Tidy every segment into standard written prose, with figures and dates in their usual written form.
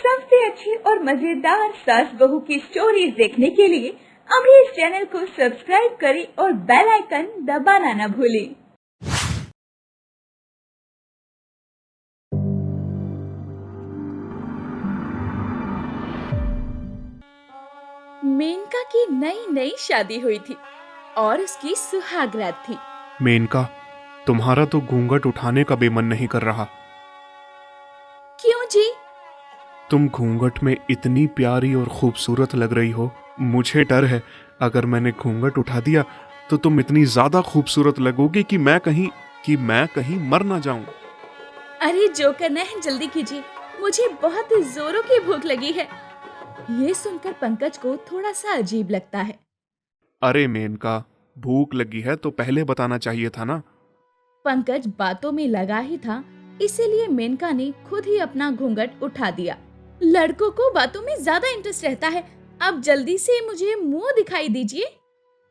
सबसे अच्छी और मजेदार सास बहू की स्टोरीज देखने के लिए अभी इस चैनल को सब्सक्राइब करें और बेल आइकन दबाना न भूलें। मेनका की नई नई शादी हुई थी और उसकी सुहागरात थी। मेनका, तुम्हारा तो घूंघट उठाने का भी मन नहीं कर रहा। क्यों जी? तुम घूंघट में इतनी प्यारी और खूबसूरत लग रही हो। मुझे डर है अगर मैंने घूंघट उठा दिया तो तुम इतनी ज्यादा खूबसूरत लगोगी कि मैं कहीं मर ना जाऊं। अरे जो करना है जल्दी कीजिए, मुझे बहुत जोरों की भूख लगी है। ये सुनकर पंकज को थोड़ा सा अजीब लगता है। अरे मेनका, भूख लगी है तो पहले बताना चाहिए था ना। पंकज बातों में लगा ही था, इसीलिए मेनका ने खुद ही अपना घूंघट उठा दिया। लड़कों को बातों में ज्यादा इंटरेस्ट रहता है। अब जल्दी से मुझे मुंह दिखाई दीजिए।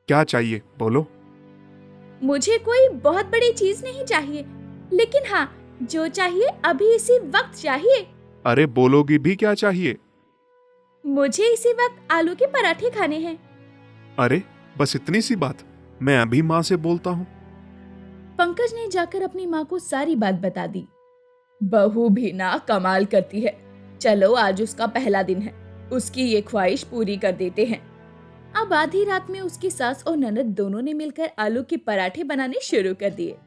क्या चाहिए बोलो। मुझे कोई बहुत बड़ी चीज नहीं चाहिए, लेकिन हाँ, जो चाहिए अभी इसी वक्त चाहिए। अरे बोलोगी भी क्या चाहिए? मुझे इसी वक्त आलू के पराठे खाने हैं। अरे बस इतनी सी बात, मैं अभी माँ से बोलता हूँ। पंकज ने जाकर अपनी माँ को सारी बात बता दी। बहू भी ना कमाल करती है। चलो आज उसका पहला दिन है, उसकी ये ख्वाहिश पूरी कर देते हैं। अब आधी रात में उसकी सास और ननद दोनों ने मिलकर आलू के पराठे बनाने शुरू कर दिए।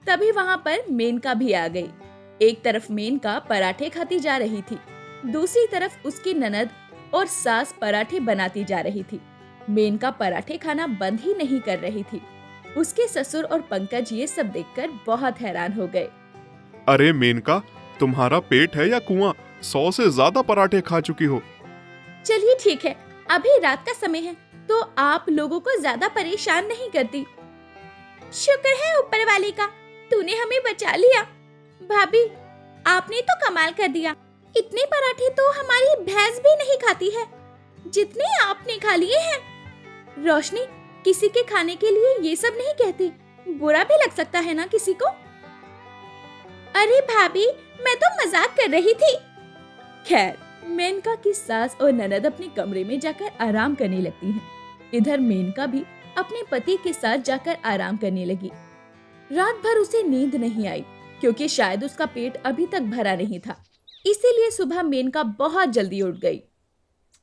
तभी वहाँ पर मेनका भी आ गई। एक तरफ मेनका पराठे खाती जा रही थी, दूसरी तरफ उसकी ननद और सास पराठे बनाती जा रही थी। मेनका पराठे खाना बंद ही नहीं कर रही थी। उसके ससुर और पंकज ये सब देखकर बहुत हैरान हो गए। अरे मेनका, तुम्हारा पेट है या कुआं? 100 से ज्यादा पराठे खा चुकी हो। चलिए ठीक है, अभी रात का समय है तो आप लोगों को ज्यादा परेशान नहीं करती। शुक्र है ऊपर वाले का, तूने हमें बचा लिया। भाभी, आपने तो कमाल कर दिया। इतने पराठे तो हमारी भैंस भी नहीं खाती है, जितने आपने खा लिए हैं। रोशनी, किसी के खाने के लिए ये सब नहीं कहती, बुरा भी लग सकता है ना किसी को। अरे भाभी, मैं तो मजाक कर रही थी। खैर, मेनका की सास और ननद अपने कमरे में जाकर आराम करने लगती हैं। इधर मेनका भी अपने पति के साथ जाकर आराम करने लगी। रात भर उसे नींद नहीं आई, क्योंकि शायद उसका पेट अभी तक भरा नहीं था। इसीलिए सुबह मेनका बहुत जल्दी उठ गई।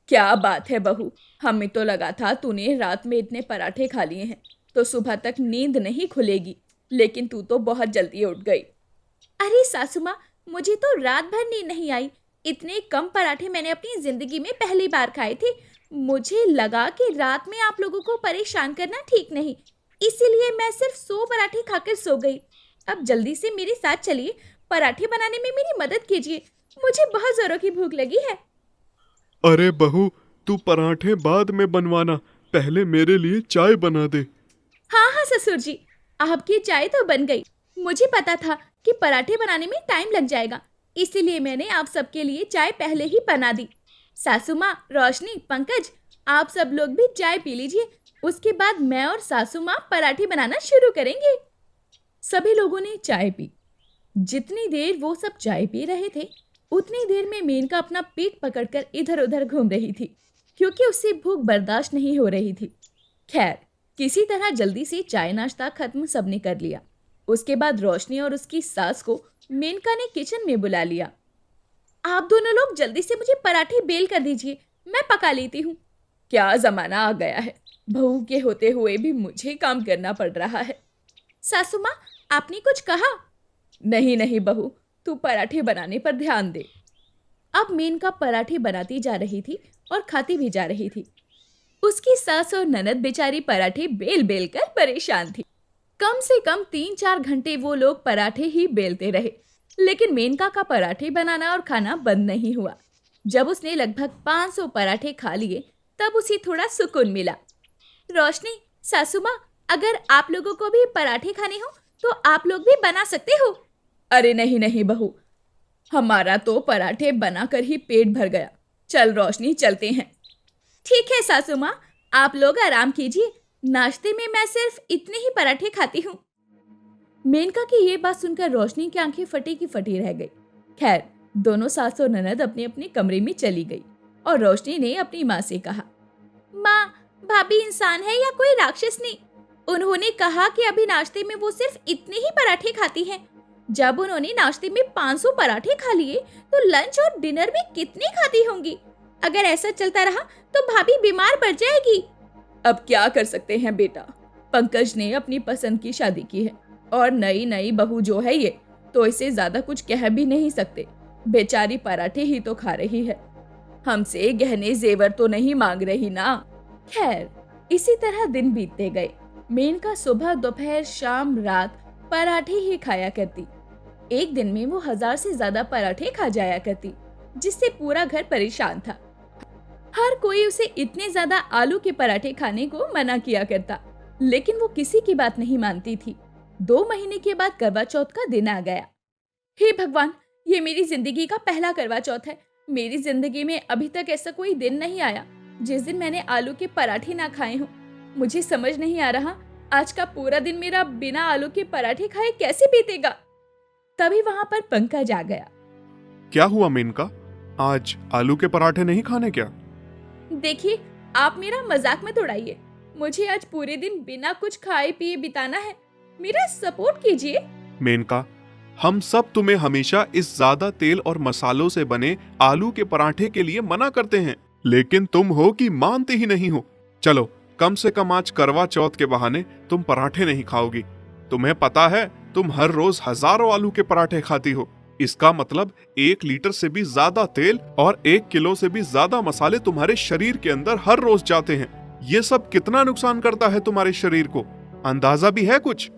क्या बात है बहू, हमें तो लगा था तूने रात में इतने पराठे खा लिए हैं तो सुबह तक नींद नहीं खुलेगी, लेकिन तू तो बहुत जल्दी उठ गई। अरे सासू माँ, मुझे तो रात भर नींद नहीं आई। इतने कम पराठे मैंने अपनी जिंदगी में पहली बार खाए थे। मुझे लगा कि रात में आप लोगों को परेशान करना ठीक नहीं, इसीलिए मैं सिर्फ 100 पराठे खाकर सो गई। अब जल्दी से मेरे साथ चलिए, पराठे बनाने में मेरी मदद कीजिए। मुझे बहुत जोरों की भूख लगी है। अरे बहू, तू पराठे बाद में बनवाना, पहले मेरे लिए चाय बना दे। हाँ हाँ ससुर जी, आपकी चाय तो बन गई। मुझे पता था कि पराठे बनाने में टाइम लग जाएगा, इसीलिए मैंने आप सबके लिए चाय पहले ही बना दी। सासू माँ, रोशनी, पंकज, आप सब लोग भी चाय पी लीजिए। उसके बाद मैं और सासू माँ पराठे बनाना शुरू करेंगे। सभी लोगों ने चाय पी। जितनी देर वो सब चाय पी रहे थे, उतनी देर में मेनका अपना पेट पकड़कर इधर उधर घूम रही थी, क्योंकि उससे भूख बर्दाश्त नहीं हो रही थी। खैर, किसी तरह जल्दी से चाय नाश्ता खत्म सबने कर लिया। उसके बाद रोशनी और उसकी सास को मेनका ने किचन में बुला लिया। आप दोनों लोग जल्दी से मुझे पराठे बेल कर दीजिए, मैं पका लेती हूँ। क्या जमाना आ गया है, बहू के होते हुए भी मुझे काम करना पड़ रहा है। सासू माँ, आपने कुछ कहा? नहीं नहीं बहू, तू पराठे बनाने पर ध्यान दे। अब मेनका पराठे बनाती जा रही थी और खाती भी जा रही थी। उसकी सास और ननद बेचारी पराठे बेल बेल कर परेशान थी। कम से कम 3-4 घंटे वो लोग पराठे ही बेलते रहे, लेकिन मेनका का पराठे बनाना और खाना बंद नहीं हुआ। जब उसने लगभग 500 पराठे खा लिए, तब उसे थोड़ा सुकून मिला। रोशनी, सासू माँ, अगर आप लोगों को भी पराठे खाने हो तो आप लोग भी बना सकते हो। अरे नहीं नहीं बहू, हमारा तो पराठे बनाकर ही पेट भर गया। चल रोशनी, चलते हैं। ठीक है सासू माँ, आप लोग आराम कीजिए, नाश्ते में मैं सिर्फ इतने ही पराठे खाती हूँ। मेनका की ये बात सुनकर रोशनी की आंखें फटी की फटी रह गई। खैर, दोनों सास और ननद अपने अपने कमरे में चली गई और रोशनी ने अपनी माँ से कहा, माँ, भाभी इंसान है या कोई राक्षस नहीं? उन्होंने कहा कि अभी नाश्ते में वो सिर्फ इतने ही पराठे खाती हैं। जब उन्होंने नाश्ते में 500 पराठे खा लिए तो लंच और डिनर में कितने खाती होंगी? अगर ऐसा चलता रहा तो भाभी बीमार पड़ जाएगी। अब क्या कर सकते हैं बेटा, पंकज ने अपनी पसंद की शादी की है और नई नई बहू जो है ये, तो इसे ज्यादा कुछ कह भी नहीं सकते। बेचारी पराठे ही तो खा रही है, हमसे गहने जेवर तो नहीं मांग रही ना। खैर, इसी तरह दिन बीतते गए। मेनका सुबह दोपहर शाम रात पराठे ही खाया करती। एक दिन में वो 1000 से ज्यादा पराठे खा जाया करती, जिससे पूरा घर परेशान था। हर कोई उसे इतने ज्यादा आलू के पराठे खाने को मना किया करता, लेकिन वो किसी की बात नहीं मानती थी। 2 महीने के बाद करवा चौथ का दिन आ गया। हे भगवान, ये मेरी जिंदगी का पहला करवा चौथ है। मेरी जिंदगी में अभी तक ऐसा कोई दिन नहीं आया जिस दिन मैंने आलू के पराठे ना खाए हों। मुझे समझ नहीं आ रहा आज का पूरा दिन मेरा बिना आलू के पराठे खाए कैसे बीतेगा। तभी वहाँ पर पंकज आ गया। क्या हुआ मेनका, आज आलू के पराठे नहीं खाने क्या? देखिए, आप मेरा मजाक मत उड़ाइए। मुझे आज पूरे दिन बिना कुछ खाए पिए बिताना है। मेरा सपोर्ट कीजिए। मेनका, हम सब तुम्हें हमेशा इस ज्यादा तेल और मसालों से बने आलू के पराठे के लिए मना करते हैं, लेकिन तुम हो कि मानते ही नहीं हो। चलो, कम से कम आज करवा चौथ के बहाने तुम पराठे नहीं खाओगी। तुम्हें पता है तुम हर रोज हजारों आलू के पराठे खाती हो। इसका मतलब 1 लीटर से भी ज्यादा तेल और 1 किलो से भी ज्यादा मसाले तुम्हारे शरीर के अंदर हर रोज जाते हैं। ये सब कितना नुकसान करता है तुम्हारे शरीर को, अंदाजा भी है कुछ?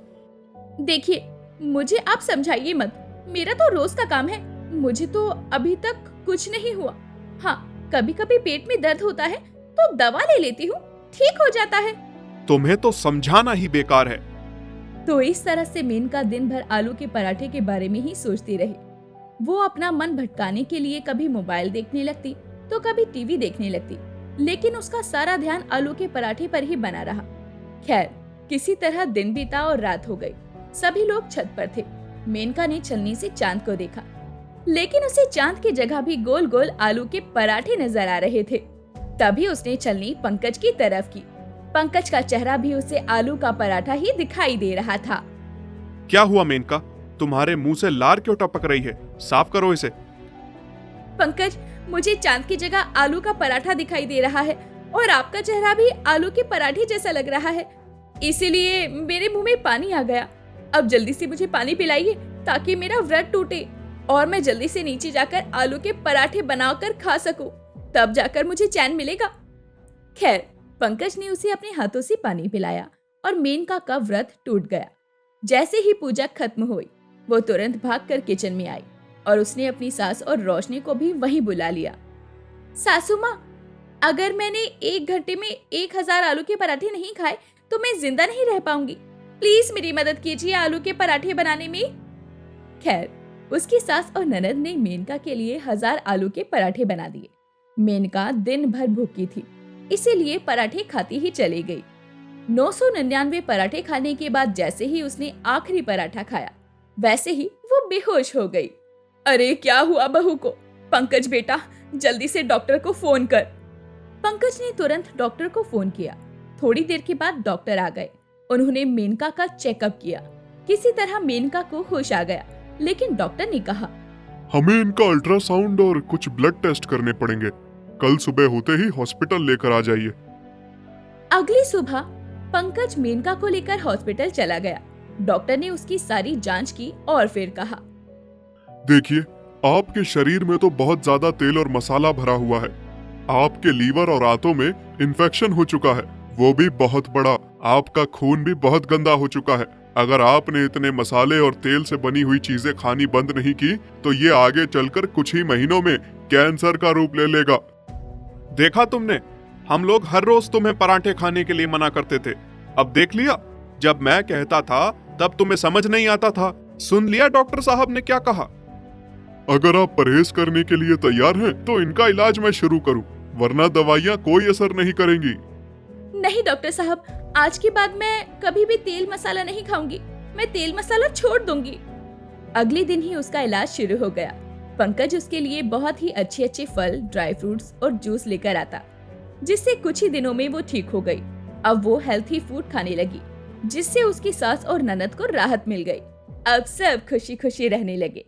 देखिए, मुझे आप समझाइए मत। मेरा तो रोज का काम है। मुझे तो अभी तक कुछ नहीं हुआ। हाँ, कभी कभी पेट में दर्द होता है तो दवा ले लेती हूँ, ठीक हो जाता है। तुम्हें तो समझाना ही बेकार है। तो इस तरह से मेनका दिन भर आलू के पराठे के बारे में ही सोचती रही। वो अपना मन भटकाने के लिए कभी मोबाइल देखने लगती तो कभी टीवी देखने लगती, लेकिन उसका सारा ध्यान आलू के पराठे पर ही बना रहा। खैर, किसी तरह दिन बीता और रात हो गई। सभी लोग छत पर थे। मेनका ने छलनी से चांद को देखा, लेकिन उसे चांद की जगह भी गोल गोल आलू के पराठे नजर आ रहे थे। तभी उसने छलनी पंकज की तरफ की। पंकज का चेहरा भी उसे आलू का पराठा ही दिखाई दे रहा था। क्या हुआ मेनका, तुम्हारे मुंह से लार क्यों टपक रही है? साफ करो इसे। पंकज, मुझे चांद की जगह आलू का पराठा दिखाई दे रहा है और आपका चेहरा भी आलू के पराठे जैसा लग रहा है, इसीलिए मेरे मुंह में पानी आ गया। अब जल्दी से मुझे पानी पिलाइए ताकि मेरा व्रत टूटे और मैं जल्दी से नीचे जाकर आलू के पराठे बनाकर खा सकूं, तब जाकर मुझे चैन मिलेगा। खैर, पंकज ने उसे अपने हाथों से पानी पिलाया और मेनका का व्रत टूट गया। जैसे ही पूजा खत्म हुई, वो तुरंत भागकर किचन में आई और उसने अपनी सास और रोशनी को भी वहीं बुला लिया। सासू माँ, अगर मैंने 1 घंटे में 1000 आलू के पराठे नहीं खाए तो मैं जिंदा नहीं रह पाऊंगी। प्लीज मेरी मदद कीजिए आलू के पराठे बनाने में। खैर, उसकी सास और ननद ने मेनका के लिए 1000 आलू के पराठे बना दिए। मेनका दिन भर भूखी थी, इसीलिए पराठे खाती ही चली गई। 999 पराठे खाने के बाद जैसे ही उसने आखिरी पराठा खाया, वैसे ही वो बेहोश हो गई। अरे क्या हुआ बहू को? पंकज बेटा, जल्दी से डॉक्टर को फोन कर। पंकज ने तुरंत डॉक्टर को फोन किया। थोड़ी देर के बाद डॉक्टर आ गए। उन्होंने मेनका का चेकअप किया। किसी तरह मेनका को होश आ गया, लेकिन डॉक्टर ने कहा, हमें इनका अल्ट्रासाउंड और कुछ ब्लड टेस्ट करने पड़ेंगे। कल सुबह होते ही हॉस्पिटल लेकर आ जाइए। अगली सुबह पंकज मेनका को लेकर हॉस्पिटल चला गया। डॉक्टर ने उसकी सारी जांच की और फिर कहा, देखिए, आपके शरीर में तो बहुत ज्यादा तेल और मसाला भरा हुआ है। आपके लीवर और आंतों में इन्फेक्शन हो चुका है, वो भी बहुत बड़ा। आपका खून भी बहुत गंदा हो चुका है। अगर आपने इतने मसाले और तेल से बनी हुई चीजें खानी बंद नहीं की तो ये आगे चलकर कुछ ही महीनों में कैंसर का रूप ले लेगा। देखा तुमने, हम लोग हर रोज तुम्हें पराठे खाने के लिए मना करते थे। अब देख लिया, जब मैं कहता था तब तुम्हें समझ नहीं आता था। सुन लिया डॉक्टर साहब ने क्या कहा। अगर आप परहेज करने के लिए तैयार हैं तो इनका इलाज मैं शुरू करूं, वरना दवाइयां कोई असर नहीं करेंगी। नहीं डॉक्टर साहब, आज के बाद मैं कभी भी तेल मसाला नहीं खाऊंगी। मैं तेल मसाला छोड़ दूंगी। अगले दिन ही उसका इलाज शुरू हो गया। पंकज उसके लिए बहुत ही अच्छे अच्छे फल, ड्राई फ्रूट्स और जूस लेकर आता, जिससे कुछ ही दिनों में वो ठीक हो गई। अब वो हेल्थी फूड खाने लगी, जिससे उसकी सास और ननद को राहत मिल गई। अब सब खुशी खुशी रहने लगे।